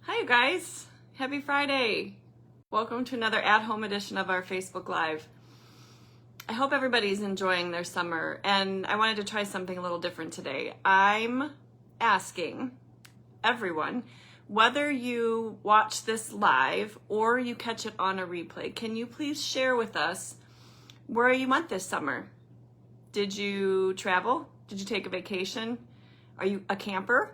Hi, you guys. Happy Friday. Welcome to another at-home edition of our Facebook Live. I hope everybody's enjoying their summer, and I wanted to try something a little different today. I'm asking everyone, whether you watch this live or you catch it on a replay, can you please share with us where you went this summer? Did you travel? Did you take a vacation? Are you a camper?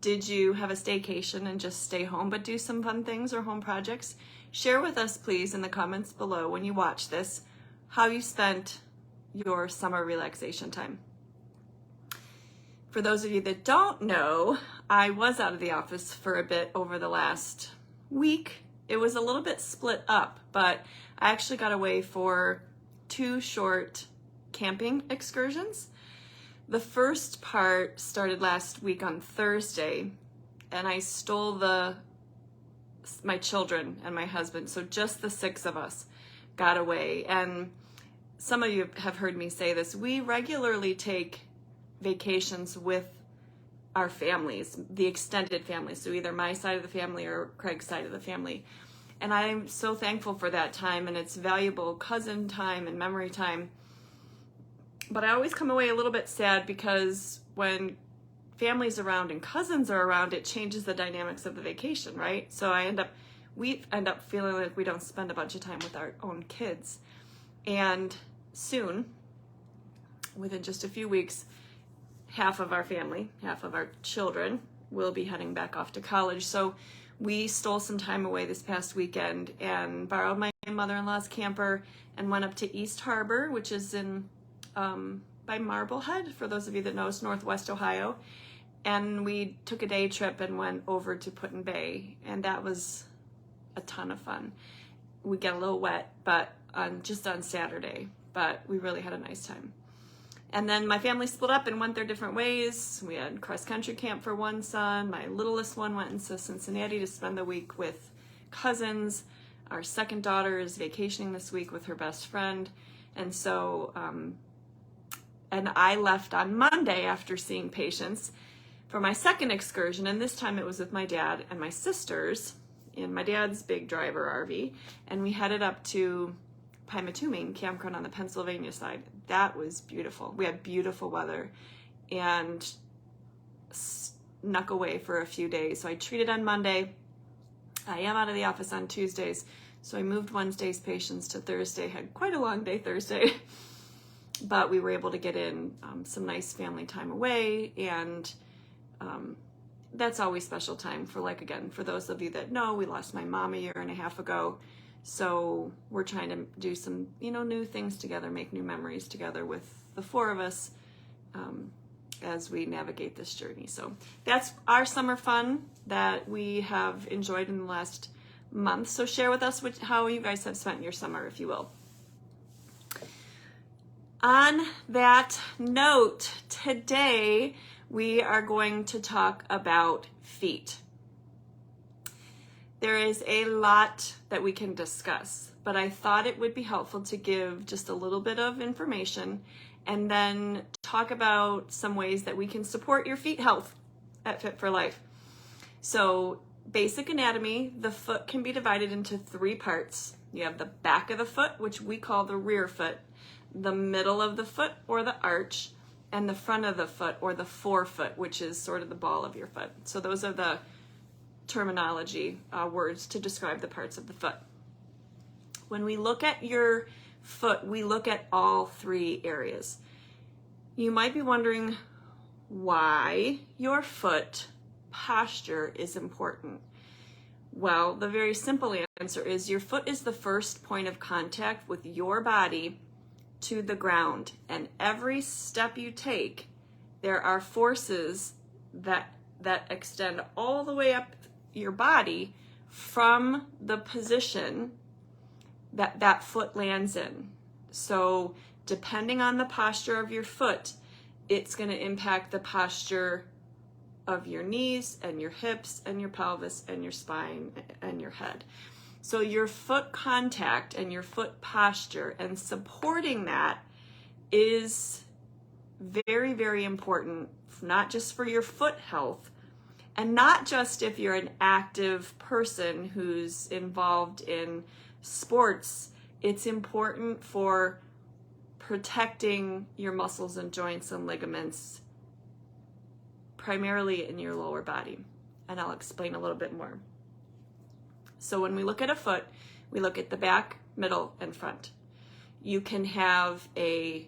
Did you have a staycation and just stay home but do some fun things or home projects? Share with us, please, in the comments below when you watch this, how you spent your summer relaxation time. For those of you that don't know, I was out of the office for a bit over the last week. It was a little bit split up, but I actually got away for 2 short camping excursions. The first part started last week on Thursday, and I stole my children and my husband, so just the 6 of us got away. And some of you have heard me say this, we regularly take vacations with our families, the extended family, so either my side of the family or Craig's side of the family. And I'm so thankful for that time, and it's valuable cousin time and memory time. But I always come away a little bit sad because when family's around and cousins are around, it changes the dynamics of the vacation, right? So we end up feeling like we don't spend a bunch of time with our own kids. And soon, within just a few weeks, half of our family, half of our children will be heading back off to college. So we stole some time away this past weekend and borrowed my mother-in-law's camper and went up to East Harbor, which is in by Marblehead, for those of you that know, it's Northwest Ohio. And we took a day trip and went over to Put in Bay, and that was a ton of fun. We got a little wet, but just on Saturday, but we really had a nice time. And then my family split up and went their different ways. We had cross-country camp for one son. My littlest one went into Cincinnati to spend the week with cousins. Our second daughter is vacationing this week with her best friend. And so, and I left on Monday after seeing patients for my second excursion, and this time it was with my dad and my sisters in my dad's big driver RV, and we headed up to Pymatuming campground on the Pennsylvania side. That was beautiful. We had beautiful weather and snuck away for a few days. So I treated on Monday. I am out of the office on Tuesdays, so I moved Wednesday's patients to Thursday. Had quite a long day Thursday, but we were able to get in some nice family time away, and that's always special time for, like, again, for those of you that know, we lost my mom a 1.5 years ago, so we're trying to do some, new things together, make new memories together with the 4 of us as we navigate this journey. So that's our summer fun that we have enjoyed in the last month. So share with us how you guys have spent your summer, if you will. On that note, today we are going to talk about feet. There is a lot that we can discuss, but I thought it would be helpful to give just a little bit of information and then talk about some ways that we can support your feet health at Fit for Life. So basic anatomy, the foot can be divided into 3 parts. You have the back of the foot, which we call the rear foot, the middle of the foot, or the arch, and the front of the foot, or the forefoot, which is sort of the ball of your foot. So those are the terminology words to describe the parts of the foot. When we look at your foot, we look at all 3 areas. You might be wondering why your foot posture is important. Well, the very simple answer is your foot is the first point of contact with your body to the ground, and every step you take, there are forces that extend all the way up your body from the position that foot lands in. So depending on the posture of your foot, it's going to impact the posture of your knees and your hips and your pelvis and your spine and your head. So your foot contact and your foot posture and supporting that is very, very important, not just for your foot health, And not just if you're an active person who's involved in sports, it's important for protecting your muscles and joints and ligaments, primarily in your lower body. And I'll explain a little bit more. So when we look at a foot, we look at the back, middle, and front. You can have a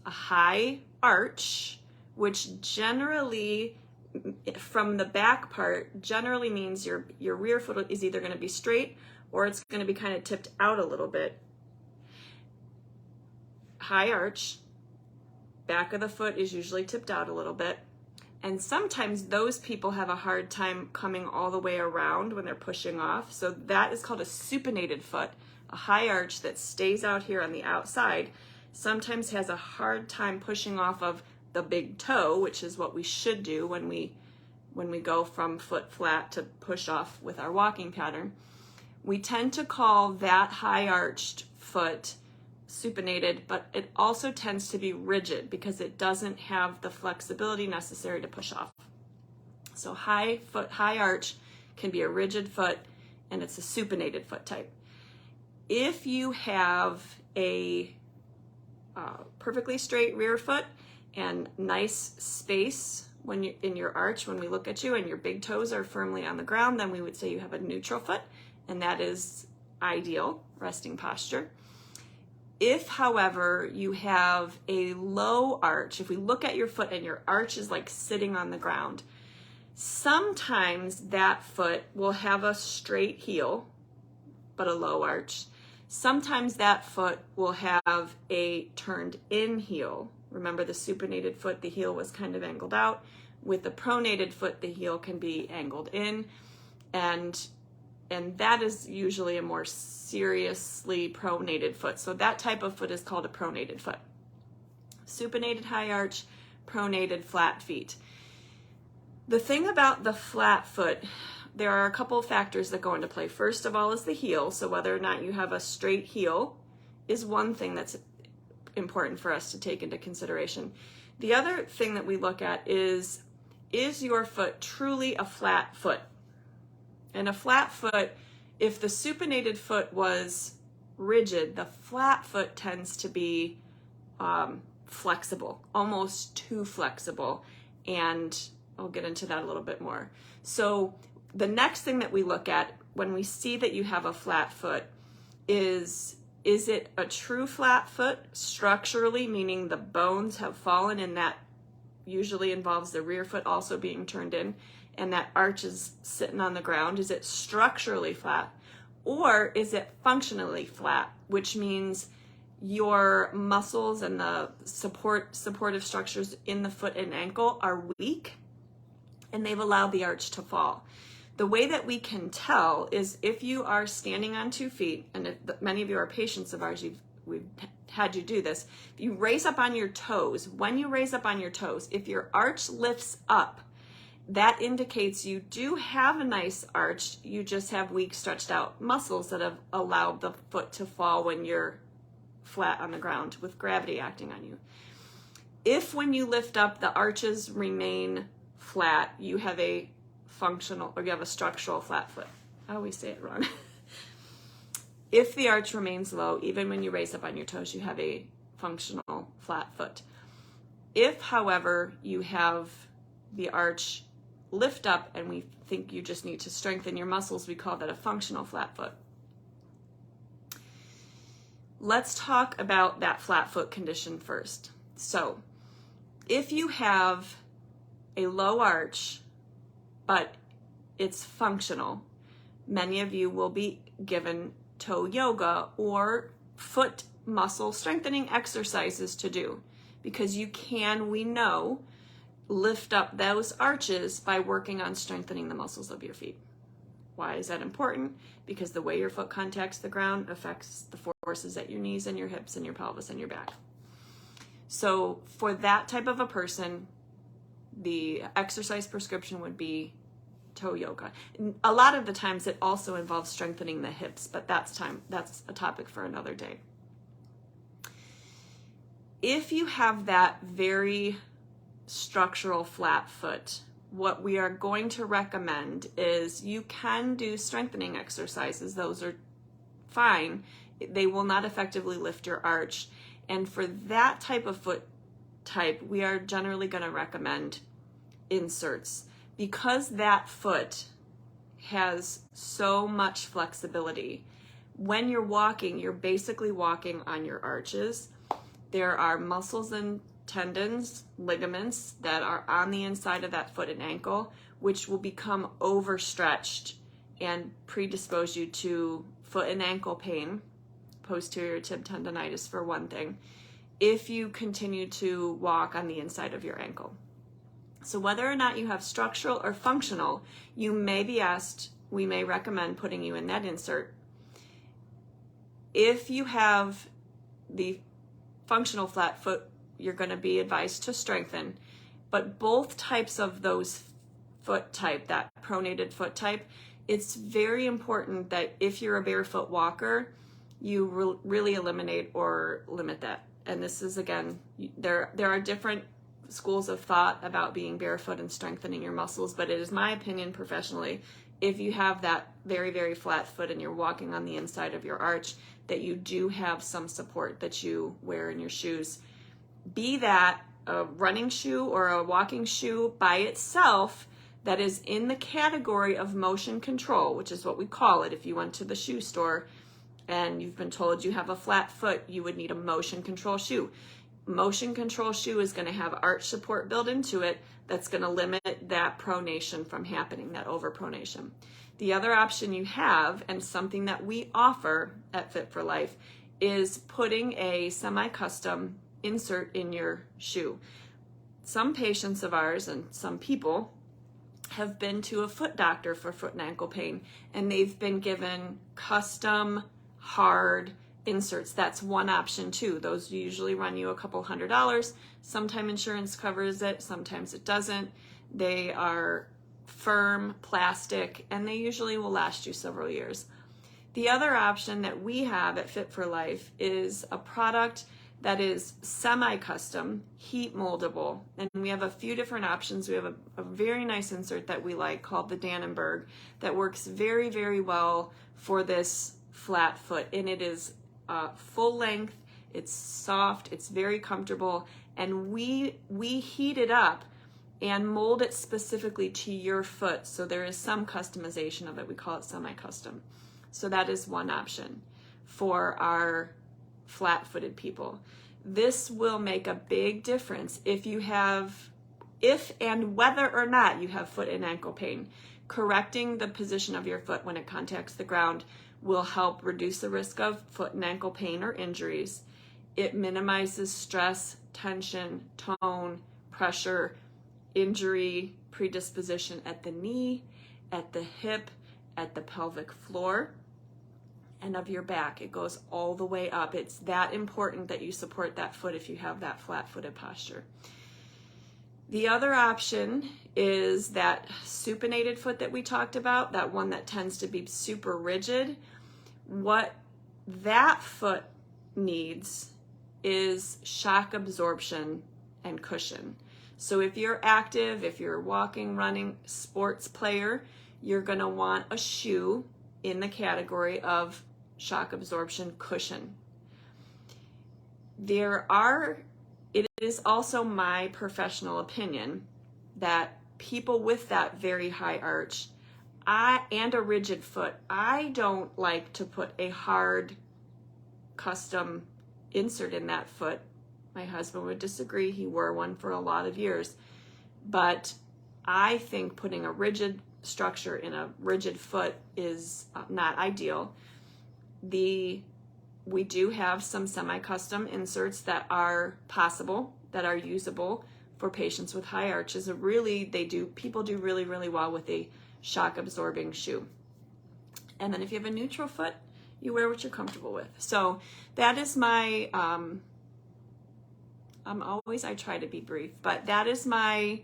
high arch, which generally, from the back part, generally means your rear foot is either going to be straight or it's going to be kind of tipped out a little bit. High arch, back of the foot is usually tipped out a little bit. And sometimes those people have a hard time coming all the way around when they're pushing off. So that is called a supinated foot. A high arch that stays out here on the outside sometimes has a hard time pushing off of the big toe, which is what we should do when we go from foot flat to push off with our walking pattern. We tend to call that high arched foot supinated, but it also tends to be rigid because it doesn't have the flexibility necessary to push off. So high arch can be a rigid foot, and it's a supinated foot type. If you have a perfectly straight rear foot and nice space when you in your arch, when we look at you and your big toes are firmly on the ground, then we would say you have a neutral foot, and that is ideal resting posture. If, however, you have a low arch, if we look at your foot and your arch is like sitting on the ground, sometimes that foot will have a straight heel, but a low arch. Sometimes that foot will have a turned in heel. Remember, the supinated foot, the heel was kind of angled out. With the pronated foot, the heel can be angled in, and that is usually a more seriously pronated foot. So that type of foot is called a pronated foot. Supinated high arch, pronated flat feet. The thing about the flat foot, there are a couple of factors that go into play. First of all is the heel. So whether or not you have a straight heel is one thing that's important for us to take into consideration. The other thing that we look at is your foot truly a flat foot? And a flat foot, if the supinated foot was rigid, the flat foot tends to be flexible, almost too flexible. And I'll get into that a little bit more. So the next thing that we look at when we see that you have a flat foot is it a true flat foot structurally, meaning the bones have fallen, and that usually involves the rear foot also being turned in, and that arch is sitting on the ground? Is it structurally flat? Or is it functionally flat, which means your muscles and the supportive structures in the foot and ankle are weak and they've allowed the arch to fall? The way that we can tell is if you are standing on 2 feet, and if many of you are patients of ours, we've had you do this, if you raise up on your toes, when you raise up on your toes, if your arch lifts up, that indicates you do have a nice arch, you just have weak stretched out muscles that have allowed the foot to fall when you're flat on the ground with gravity acting on you. If when you lift up the arches remain flat, you have a functional, or you have a structural flat foot. I always say it wrong. If the arch remains low, even when you raise up on your toes, you have a functional flat foot. If, however, you have the arch lift up and we think you just need to strengthen your muscles, we call that a functional flat foot. Let's talk about that flat foot condition first. So if you have a low arch, but it's functional, many of you will be given toe yoga or foot muscle strengthening exercises to do, because you can, we know, lift up those arches by working on strengthening the muscles of your feet. Why is that important? Because the way your foot contacts the ground affects the forces at your knees and your hips and your pelvis and your back. So for that type of a person, the exercise prescription would be toe yoga. A lot of the times it also involves strengthening the hips, but that's a topic for another day. If you have that very structural flat foot, what we are going to recommend is you can do strengthening exercises. Those are fine. They will not effectively lift your arch. And for that type of foot type, we are generally going to recommend inserts because that foot has so much flexibility. When you're walking, you're basically walking on your arches. There are muscles and tendons, ligaments that are on the inside of that foot and ankle, which will become overstretched and predispose you to foot and ankle pain, posterior tib tendonitis for one thing, if you continue to walk on the inside of your ankle. So whether or not you have structural or functional, you may be asked, we may recommend putting you in that insert. If you have the functional flat foot, you're going to be advised to strengthen. But both types of those foot type, that pronated foot type, it's very important that if you're a barefoot walker, you really eliminate or limit that. And this is, again, there are different schools of thought about being barefoot and strengthening your muscles, but it is my opinion professionally, if you have that very, very flat foot and you're walking on the inside of your arch, that you do have some support that you wear in your shoes. Be that a running shoe or a walking shoe by itself that is in the category of motion control, which is what we call it. If you went to the shoe store and you've been told you have a flat foot, you would need a motion control shoe. Motion control shoe is going to have arch support built into it that's going to limit that pronation from happening, that overpronation. The other option you have, and something that we offer at Fit for Life, is putting a semi-custom insert in your shoe. Some patients of ours and some people have been to a foot doctor for foot and ankle pain, and they've been given custom hard inserts. That's one option too. Those usually run you a couple $100. Sometimes insurance covers it, sometimes it doesn't. They are firm plastic and they usually will last you several years. The other option that we have at Fit for Life is a product that is semi-custom, heat moldable, and we have a few different options. We have a very nice insert that we like called the Dannenberg that works very, very well for this flat foot, and it is full length, it's soft, it's very comfortable, and we heat it up and mold it specifically to your foot, so there is some customization of it. We call it semi-custom. So that is one option for our flat-footed people. This will make a big difference if and whether or not you have foot and ankle pain. Correcting the position of your foot when it contacts the ground will help reduce the risk of foot and ankle pain or injuries. It minimizes stress, tension, tone, pressure, injury, predisposition at the knee, at the hip, at the pelvic floor, and of your back. It goes all the way up. It's that important that you support that foot if you have that flat-footed posture. The other option is that supinated foot that we talked about, that one that tends to be super rigid. What that foot needs is shock absorption and cushion. So if you're active, if you're walking, running, sports player, you're going to want a shoe in the category of shock absorption cushion. It is also my professional opinion that people with that very high arch and a rigid foot, I don't like to put a hard custom insert in that foot. My husband would disagree. He wore one for a lot of years. But I think putting a rigid structure in a rigid foot is not ideal. We do have some semi-custom inserts that are possible, that are usable for patients with high arches. People do really, really well with a shock absorbing shoe. And then if you have a neutral foot, you wear what you're comfortable with. So that is my, I try to be brief, but that is my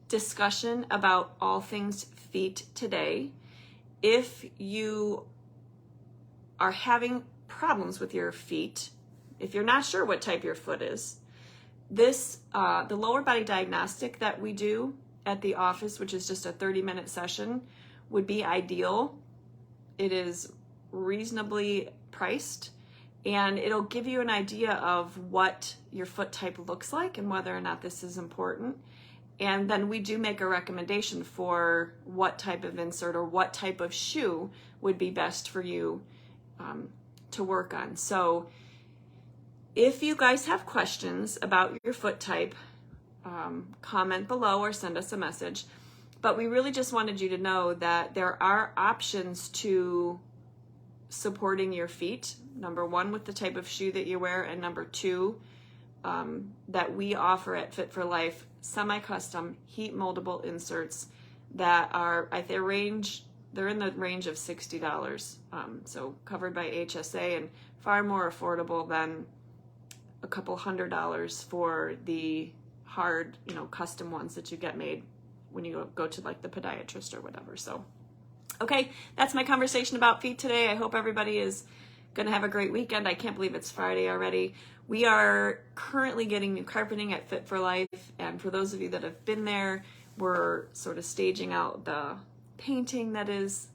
discussion about all things feet today. If you are having problems with your feet, if you're not sure what type your foot is, the lower body diagnostic that we do at the office, which is just a 30-minute session, would be ideal. It is reasonably priced, and it'll give you an idea of what your foot type looks like and whether or not this is important. And then we do make a recommendation for what type of insert or what type of shoe would be best for you to work on. So if you guys have questions about your foot type, comment below or send us a message. But we really just wanted you to know that there are options to supporting your feet. Number one, with the type of shoe that you wear, and number two, that we offer at Fit for Life, semi-custom heat moldable inserts that are at their range. They're in the range of $60, so covered by HSA, and far more affordable than a couple $100 for the hard, custom ones that you get made when you go to like the podiatrist or whatever. So, okay, that's my conversation about feet today. I hope everybody is going to have a great weekend. I can't believe it's Friday already. We are currently getting new carpeting at Fit for Life, and for those of you that have been there, we're sort of staging out the painting that is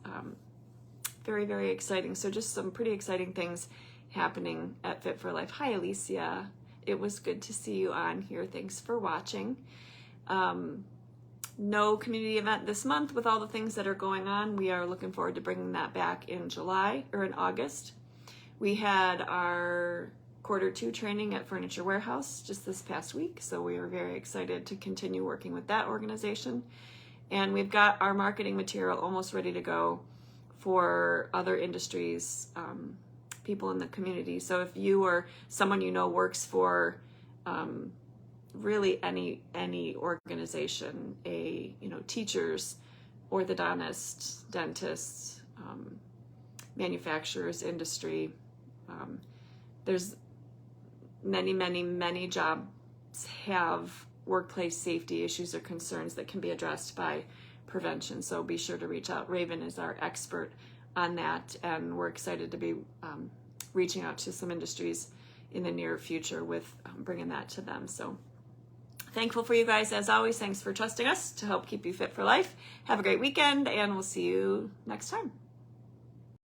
very, very exciting. So just some pretty exciting things happening at Fit for Life. Hi, Alicia. It was good to see you on here. Thanks for watching. No community event this month with all the things that are going on. We are looking forward to bringing that back in July or in August. We had our Q2 training at Furniture Warehouse just this past week, so we are very excited to continue working with that organization. And we've got our marketing material almost ready to go for other industries, people in the community. So if you or someone you know works for really any organization, teachers, orthodontists, dentists, manufacturers, industry, there's many jobs have workplace safety issues or concerns that can be addressed by prevention. So be sure to reach out. Raven is our expert on that, and we're excited to be reaching out to some industries in the near future with bringing that to them. So thankful for you guys as always. Thanks for trusting us to help keep you fit for life. Have a great weekend, and we'll see you next time.